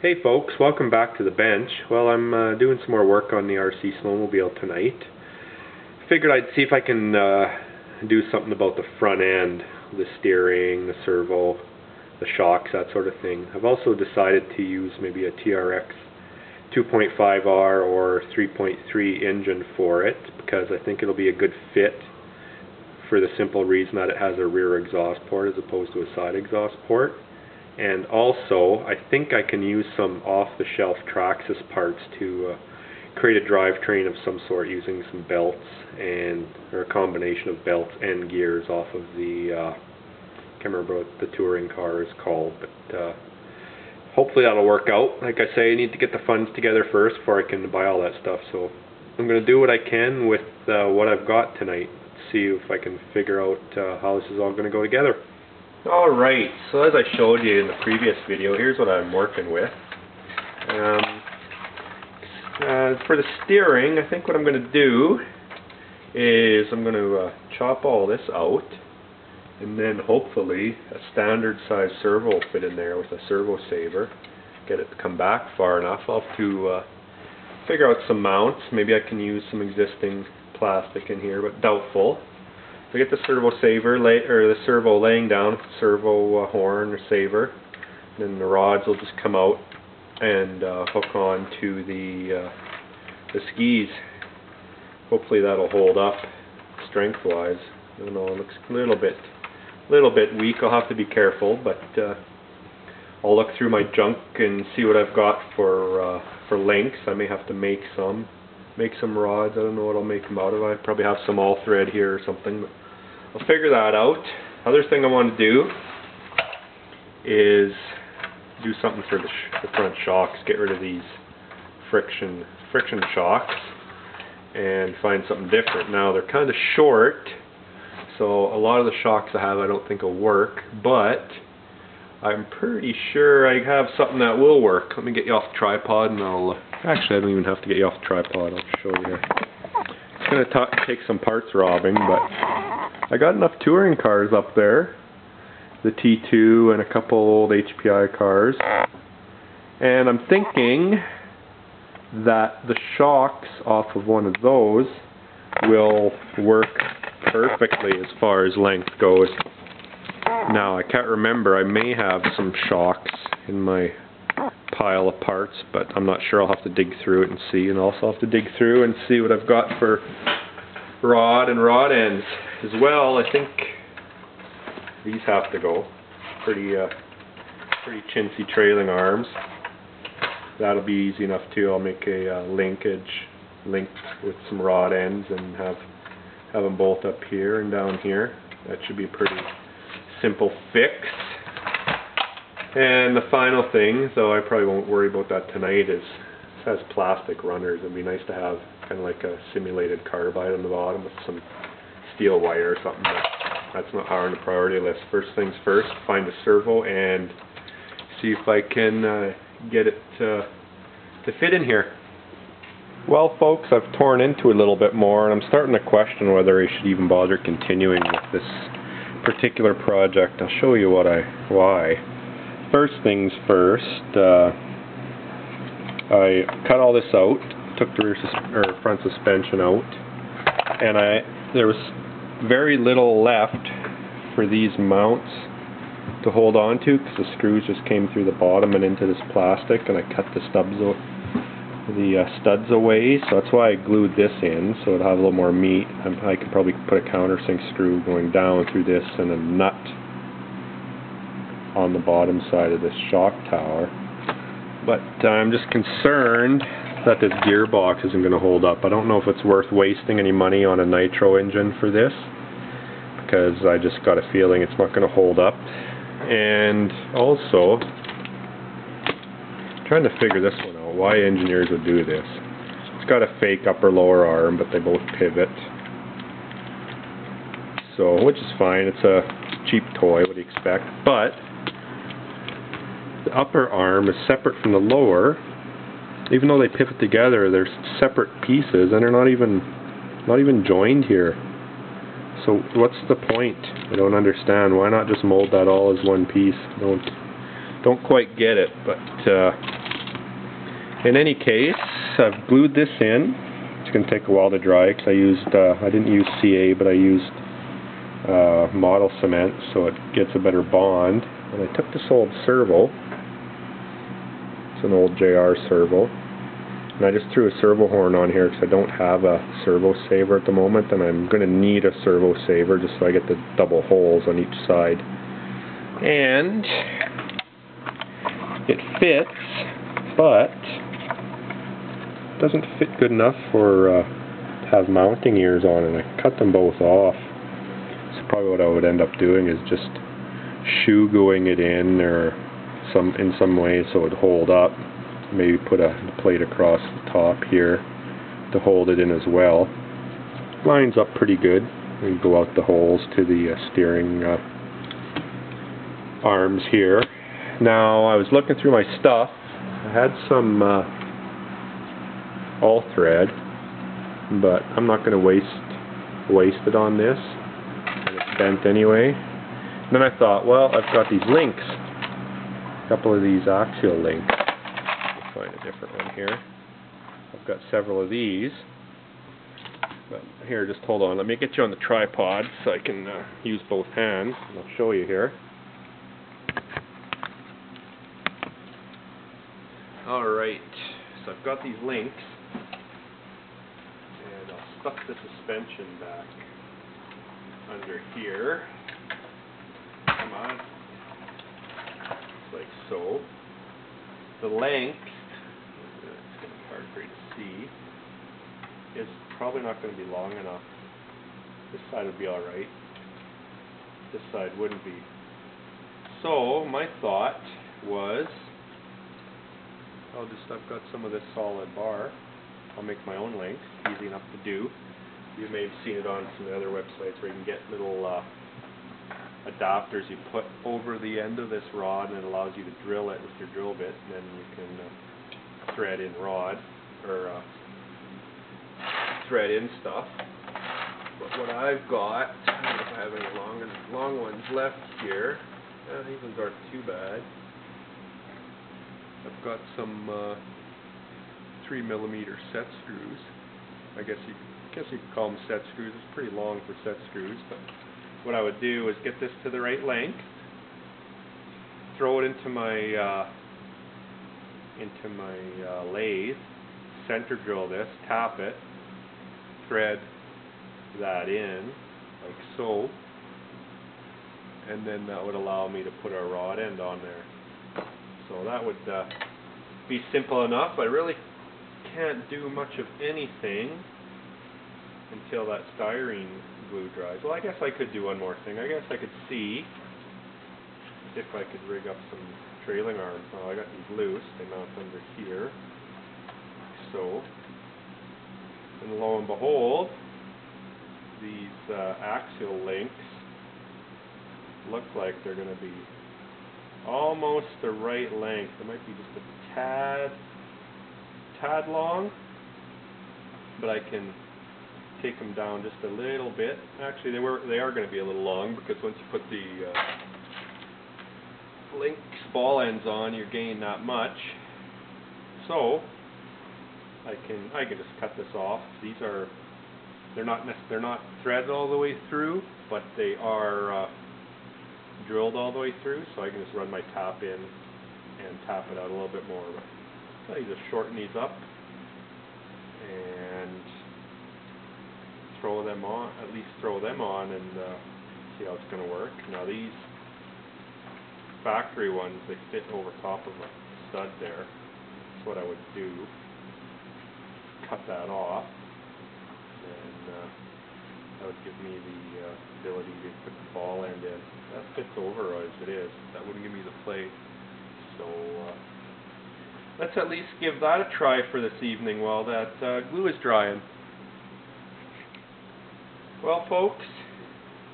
Hey folks, welcome back to the bench. Well, I'm doing some more work on the RC Snowmobile tonight. Figured I'd see if I can do something about the front end, the steering, the servo, the shocks, that sort of thing. I've also decided to use maybe a TRX 2.5R or 3.3 engine for it because I think it'll be a good fit for the simple reason that it has a rear exhaust port as opposed to a side exhaust port. And also, I think I can use some off-the-shelf Traxxas parts to create a drivetrain of some sort using some belts or a combination of belts and gears off of the can't remember what the touring car is called, but hopefully that'll work out. Like I say, I need to get the funds together first before I can buy all that stuff. So I'm going to do what I can with what I've got tonight. See if I can figure out how this is all going to go together. Alright, so as I showed you in the previous video, here's what I'm working with. For the steering, I think what I'm going to do is I'm going to chop all this out, and then hopefully a standard size servo will fit in there with a servo saver. Get it to come back far enough. I'll have to figure out some mounts. Maybe I can use some existing plastic in here, but doubtful. I get the servo saver or the servo laying down, servo horn or saver, and then the rods will just come out and hook on to the skis. Hopefully that'll hold up strength-wise. I don't know, it looks a little bit weak. I'll have to be careful, but I'll look through my junk and see what I've got for lengths. I may have to make some rods. I don't know what I'll make them out of. I probably have some all thread here or something, but I'll figure that out. Other thing I want to do is do something for the front shocks. Get rid of these friction shocks and find something different. Now they're kind of short, so a lot of the shocks I have I don't think will work, but I'm pretty sure I have something that will work. Let me get you off the tripod and actually I don't even have to get you off the tripod, I'll show you here. It's going to take some parts robbing, but I got enough touring cars up there, the T2 and a couple old HPI cars, and I'm thinking that the shocks off of one of those will work perfectly as far as length goes. Now, I can't remember, I may have some shocks in my pile of parts, but I'm not sure. I'll have to dig through it and see, and also have to dig through and see what I've got for rod and rod ends as well. I think these have to go. Pretty chintzy trailing arms. That'll be easy enough too. I'll make a linked with some rod ends and have them both up here and down here. That should be a pretty simple fix. And the final thing, though I probably won't worry about that tonight, is it has plastic runners. It'd be nice to have kind of like a simulated carbide on the bottom with some steel wire or something. But that's not high on the priority list. First things first, find a servo and see if I can get it to fit in here. Well folks, I've torn into it a little bit more and I'm starting to question whether I should even bother continuing with this particular project. I'll show you why. First things first, I cut all this out, took the front suspension out, and there was very little left for these mounts to hold on to because the screws just came through the bottom and into this plastic, and I cut the studs away, so that's why I glued this in, so it'd have a little more meat. I could probably put a countersink screw going down through this and a nut on the bottom side of this shock tower. But I'm just concerned that this gearbox isn't going to hold up. I don't know if it's worth wasting any money on a nitro engine for this, because I just got a feeling it's not going to hold up. And also, I'm trying to figure this one out, why engineers would do this. It's got a fake upper lower arm, but they both pivot. So, which is fine, it's a cheap toy, what do you expect? But the upper arm is separate from the lower. Even though they pivot together, they're separate pieces and they're not even joined here. So what's the point? I don't understand. Why not just mold that all as one piece? Don't quite get it, but In any case, I've glued this in. It's going to take a while to dry because I didn't use CA, but I used model cement so it gets a better bond. And I took this old servo. It's an old JR servo. And I just threw a servo horn on here because I don't have a servo saver at the moment, and I'm going to need a servo saver just so I get the double holes on each side. And it fits, but doesn't fit good enough for to have mounting ears on, and I cut them both off. So probably what I would end up doing is just shoe going it in or in some way so it would hold up. Maybe put a plate across the top here to hold it in as well. Lines up pretty good. We go out the holes to the steering arms here. Now I was looking through my stuff. I had some all thread, but I'm not going to waste it on this. And it's bent anyway. And then I thought, well, I've got these links, a couple of these axial links. Find a different one here. I've got several of these. But here, just hold on. Let me get you on the tripod so I can use both hands. And I'll show you here. Alright, so I've got these links. And I'll stuff the suspension back under here. Come on. Like so. The length, it's going to be hard for you to see, is probably not going to be long enough. This side would be alright. This side wouldn't be. So, my thought was, I've got some of this solid bar. I'll make my own length, easy enough to do. You may have seen it on some of the other websites where you can get little adapters you put over the end of this rod, and it allows you to drill it with your drill bit, and then you can thread in rod or thread in stuff. But what I've got, I don't know if I have any long ones left here. These ones aren't too bad. I've got some 3mm set screws. I guess you could call them set screws. It's pretty long for set screws, but what I would do is get this to the right length, throw it into my lathe, center drill this, tap it, thread that in, like so, and then that would allow me to put a rod end on there. So that would be simple enough. I really can't do much of anything until that styrene glue dries. Well, I guess I could do one more thing. I guess I could see if I could rig up some trailing arms. Now I got these loose. They mount under here. So, and lo and behold, these axial links look like they're going to be almost the right length. It might be just a tad long, but I can take them down just a little bit. Actually, they are going to be a little long, because once you put the links ball ends on, you're gaining that much. So I can just cut this off. They're not threaded all the way through, but they are drilled all the way through, so I can just run my tap in and tap it out a little bit more. So you just shorten these up and throw them on, at least throw them on, and see how it's going to work. Now these factory ones, they fit over top of a stud there. That's what I would do. Cut that off, and that would give me the ability to put the ball end in. That fits over as it is. That wouldn't give me the play. So let's at least give that a try for this evening while that glue is drying. Well, folks,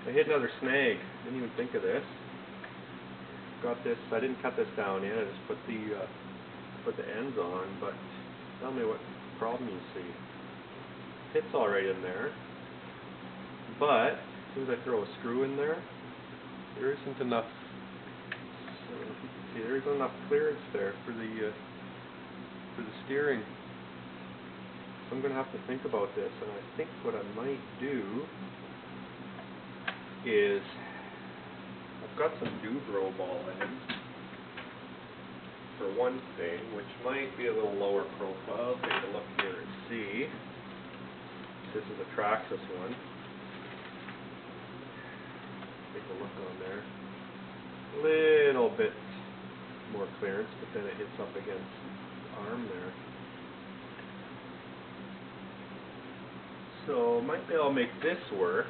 I hit another snag. Didn't even think of this. Got this. I didn't cut this down yet. I just put the ends on. But tell me what problem you see. Fits all right in there. But as soon as I throw a screw in there, there isn't enough. So if you can see, there isn't enough clearance there for for the steering. So I'm going to have to think about this, and I think what I might do is, I've got some Dubro ball ends for one thing, which might be a little lower profile. Take a look here and see. This is a Traxxas one. Take a look on there. Little bit more clearance, but then it hits up against the arm there. So might be able to make this work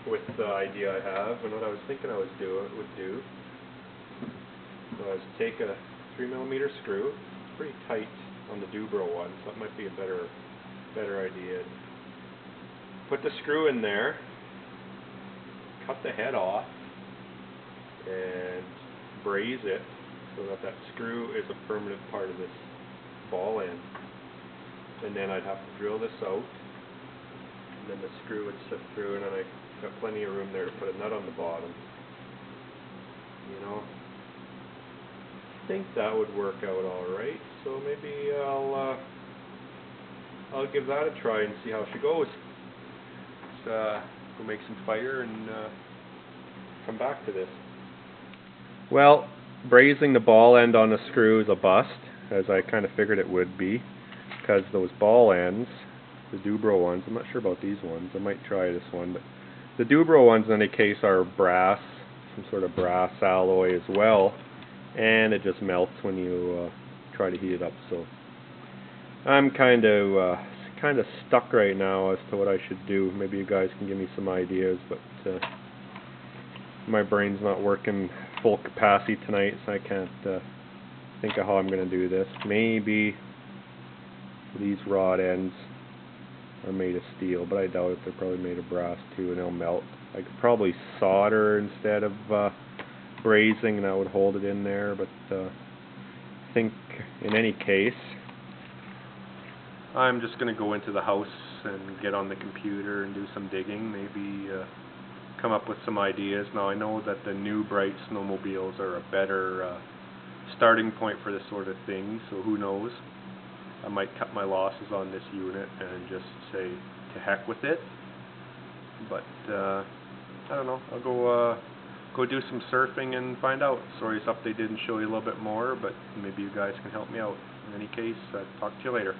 with the idea I have, and what I was thinking I would do. So I was take a 3mm screw. It's pretty tight on the Dubro one, so that might be a better idea. Put the screw in there, cut the head off, and braze it so that that screw is a permanent part of this ball end. And then I'd have to drill this out, and then the screw would slip through, and then I've got plenty of room there to put a nut on the bottom. You know, I think that would work out alright, so maybe I'll give that a try and see how she goes. Let's go make some fire and come back to this. Well, brazing the ball end on a screw is a bust, as I kind of figured it would be, because those ball ends, the Dubro ones, I'm not sure about these ones, I might try this one, but the Dubro ones in any case are brass, some sort of brass alloy as well, and it just melts when you try to heat it up. So I'm kind of stuck right now as to what I should do. Maybe you guys can give me some ideas, but my brain's not working full capacity tonight, so I can't think of how I'm going to do this. Maybe these rod ends are made of steel, but I doubt it. They're probably made of brass too, and they'll melt. I could probably solder instead of brazing, and that would hold it in there, but I think in any case I'm just going to go into the house and get on the computer and do some digging, maybe come up with some ideas. Now I know that the new bright snowmobiles are a better starting point for this sort of thing, so who knows. I might cut my losses on this unit and just say to heck with it. But I don't know, I'll go do some surfing and find out. Sorry this update didn't show you a little bit more, but maybe you guys can help me out. In any case, talk to you later.